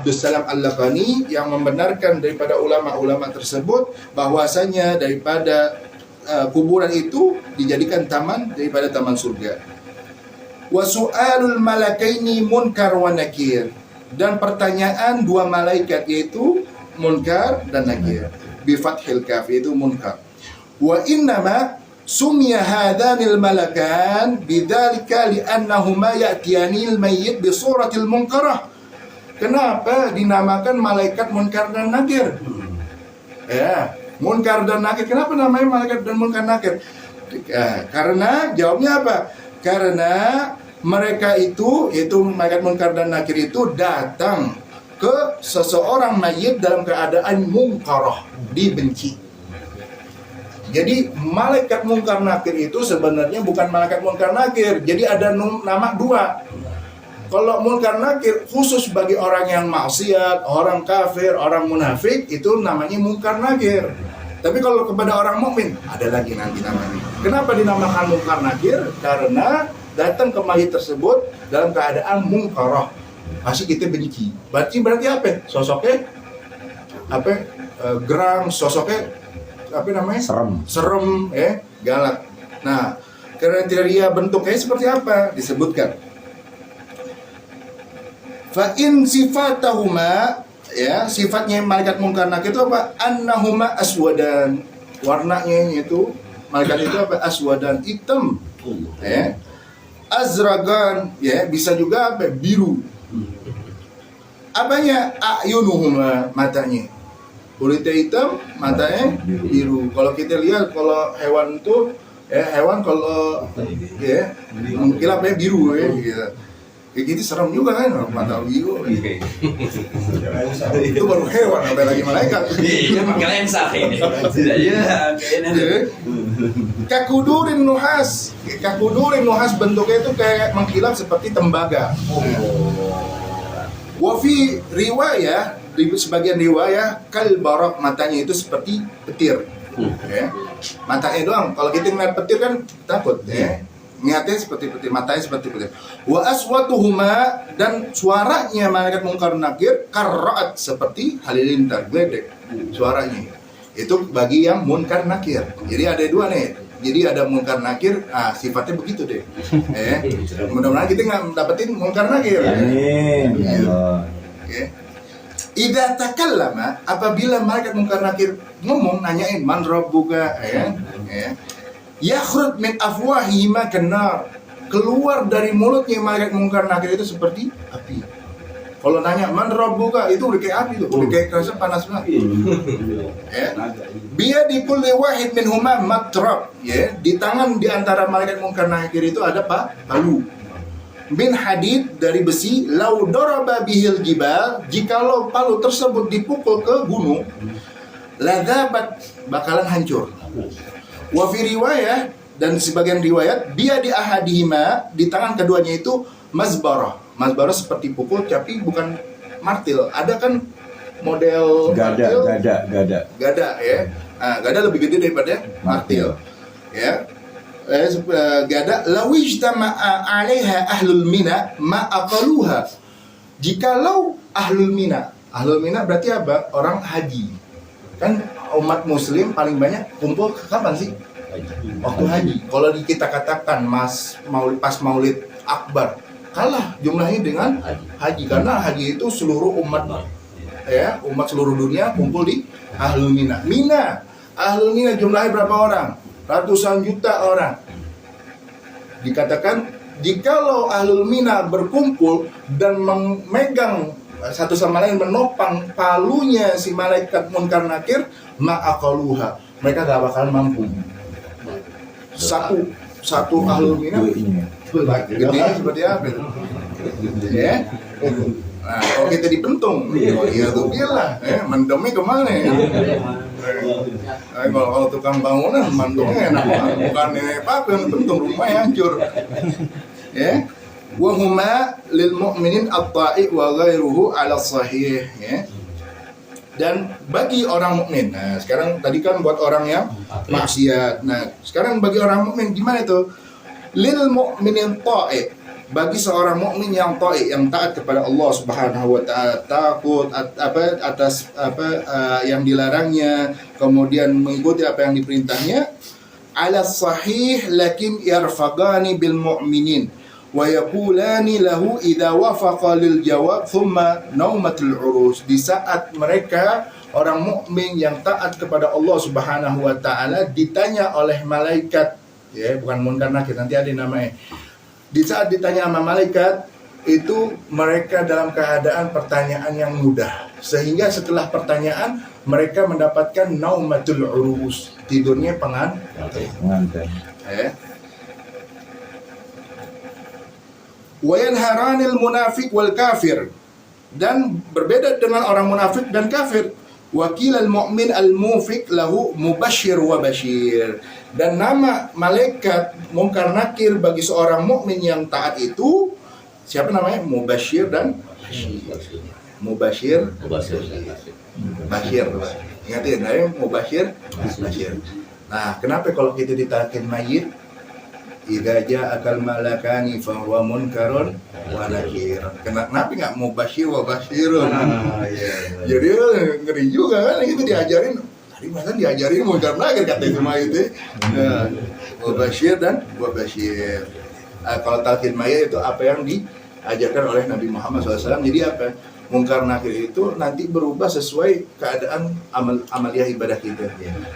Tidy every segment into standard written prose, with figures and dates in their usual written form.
Abdus Salam Al-Laqani yang membenarkan daripada ulama-ulama tersebut bahwasanya daripada kuburan itu dijadikan taman daripada taman surga. Wa su'alul malakaini munkar wa nakir, dan pertanyaan dua malaikat yaitu munkar dan nakir bi fathil kaf, yaitu munkar. Wa innama sumya hadanil malakan bidzalika li'annahuma ya'tiyanil mayyit bi suratil munkarah. Kenapa dinamakan malaikat munkar dan nakir? Ya, munkar dan nakir. Kenapa namanya malaikat dan munkar nakir? Karena jawabnya apa? Karena mereka itu, yaitu malaikat munkar dan nakir itu datang ke seseorang mayit dalam keadaan munkarah, dibenci. Jadi malaikat munkar nakir itu sebenarnya bukan malaikat munkar nakir. Jadi ada nama dua. Kalau munkar nakir khusus bagi orang yang maksiat, orang kafir, orang munafik, itu namanya munkar nakir. Tapi kalau kepada orang mukmin ada lagi nanti namanya. Kenapa dinamakan munkar nakir? Karena datang ke mayit tersebut dalam keadaan munkarah, masih kita benci. Berarti apa? Sosoknya apa? Geram, sosoknya apa namanya? Serem, galak. Nah, kriteria bentuknya seperti apa? Disebutkan. Fa in sifatahuma, ya, sifatnya malaikat munkar nakir itu apa? Annahuma aswadan. Warnanya itu malaikat itu apa? Aswadan, hitam. Ya. Azragan, ya, bisa juga apa? Biru. Apanya? Ayunuhuma, matanya. Kulitnya hitam, matanya biru. Kalau kita lihat, kalau hewan itu, hewan kalau ya mengkilapnya biru, ya, gitu. Kayak gitu serem juga kan, mata biru. Itu baru hewan, apalagi malaikat. Iya, pakai lensa ini. Iya, Kakudurin nuhas. Kakudurin nuhas bentuknya itu kayak mengkilap seperti tembaga. Wafi riwayah, di sebagian riwayah kal barok, matanya itu seperti petir. Ya. Matanya doang. Kalau kita ngeliat petir kan takut, ya. Niatnya seperti petir, matanya seperti petir. Wa aswatuhuma, dan suaranya malaikat munkar nakir karraat, seperti halilintar, gledek suaranya. Itu bagi yang munkar nakir. Jadi ada dua nih. Jadi ada munkar nakir, sifatnya begitu deh. Mudah-mudahan kita nggak dapetin munkar nakir. Amin. Oke. Idza takallama, apabila malaikat munkar nakir ngomong, nanyain man rabbuka, ya. Yakhrut min afwahihima kanar, keluar dari mulutnya malaikat munkar nakir itu seperti api. Kalau nanya man rabbuka, itu udah kayak api tuh, udah kayak kerasa panas banget. Ya. Biya di kulli wahid minhuma matrab, ya. Di tangan di antara malaikat munkar nakir itu ada palu. Min hadid, dari besi. Lau daraba bihil jibal, jikalau palu tersebut dipukul ke gunung, ladzabat, bakalan hancur. Wa fi riwayah, dan sebagian riwayat, biya di ahadihima, di tangan keduanya itu mazbarah. Mazbarah seperti pukul, tapi bukan martil. Ada kan model martil? Gada, ya. Nah, gada lebih gede daripada martil. Ya. Gada lawijtama'a 'alaiha ahlul mina ma aqaluha. Jikalau ahlul mina berarti apa? Orang haji. Kan umat muslim paling banyak kumpul kapan sih? Waktu haji. Kalau kita katakan pas Maulid Akbar, kalah jumlahnya dengan haji, karena haji itu seluruh umat, ya, umat seluruh dunia kumpul di ahlul mina. Ahlul mina jumlahnya berapa orang? Ratusan juta orang. Dikatakan jikalau ahlul mina berkumpul dan memegang satu sama lain, menopang palunya si malaikat munkar nakir, ma'aqaluha, mereka gak bakalan mampu. Satu ahlul mina gedenya seperti apa? Ya. Nah, kalau kita dipentung, ya tuh gila, mendomnya kemana ya? Kalau tukang bangunan, mantungnya enak banget. Bukan ini apa yang pentung, rumahnya hancur. Ya, wa huma lil mu'minin at-ta'i wa ghairuhu 'ala sahih, ya. Dan bagi orang mukmin. Nah, sekarang tadi kan buat orang yang maksiat. Nah, sekarang bagi orang mukmin gimana itu? Lil mu'minin ta'i, bagi seorang mukmin yang taat, yang taat kepada Allah Subhanahu wa taala, takut atas yang dilarangnya, kemudian mengikuti apa yang diperintahnya, ala sahih lakin yarfaqani bil mu'minin wa yaqulani lahu idza wafaqa lil jawab thumma naumatul urus. Di saat mereka orang mukmin yang taat kepada Allah Subhanahu wa taala ditanya oleh malaikat, ya bukan munkar nakir, nanti ada namanya. Di saat ditanya sama malaikat itu mereka dalam keadaan pertanyaan yang mudah, sehingga setelah pertanyaan mereka mendapatkan naumatul urus, tidurnya pengantin. Wa yanharanil munafiq wal kafir, dan berbeda dengan orang munafik dan kafir. Wakil al-mu'min al-mufiq lahu mubashir wa bashir. Dan nama malaikat munkar nakir bagi seorang mukmin yang taat itu siapa namanya? Mubashir dan bashir. Mubashir, bashir. Ingatin, mubashir, bashir. Nah, kenapa kalau kita ditakin mayit? Idza ja'akal malakani fa huwa munkarun wa nakir. Kenapa enggak mubashir wa bashirun? Jadi ngeri juga kan, itu diajarin. Tadi masa diajarin munkar nakir kata itu mayit itu. Mubashir dan wa bashir. Kalau talqin mayit itu apa yang diajarkan oleh Nabi Muhammad SAW. Jadi apa? Munkar nakir itu nanti berubah sesuai keadaan amaliyah ibadah kita,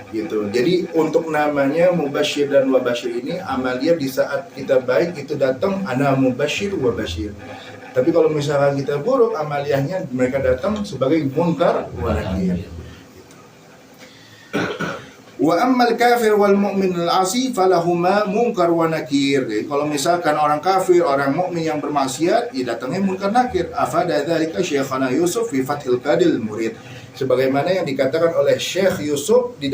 gitu. Jadi untuk namanya mubashir dan wabashir ini amaliyah di saat kita baik itu datang ana mubashir wabashir. Tapi kalau misalnya kita buruk amaliyahnya mereka datang sebagai munkar wa nakir. Wa ammal kafir wal mu'min al-asi falahuma munkar wa nakir. Jadi, kalau misalkan orang kafir, orang mukmin yang bermaksiat, ya datangnya munkar nakir. Afada dzalika Syekhana Yusuf fi Fathil Qadil Murid. Sebagaimana yang dikatakan oleh Syekh Yusuf di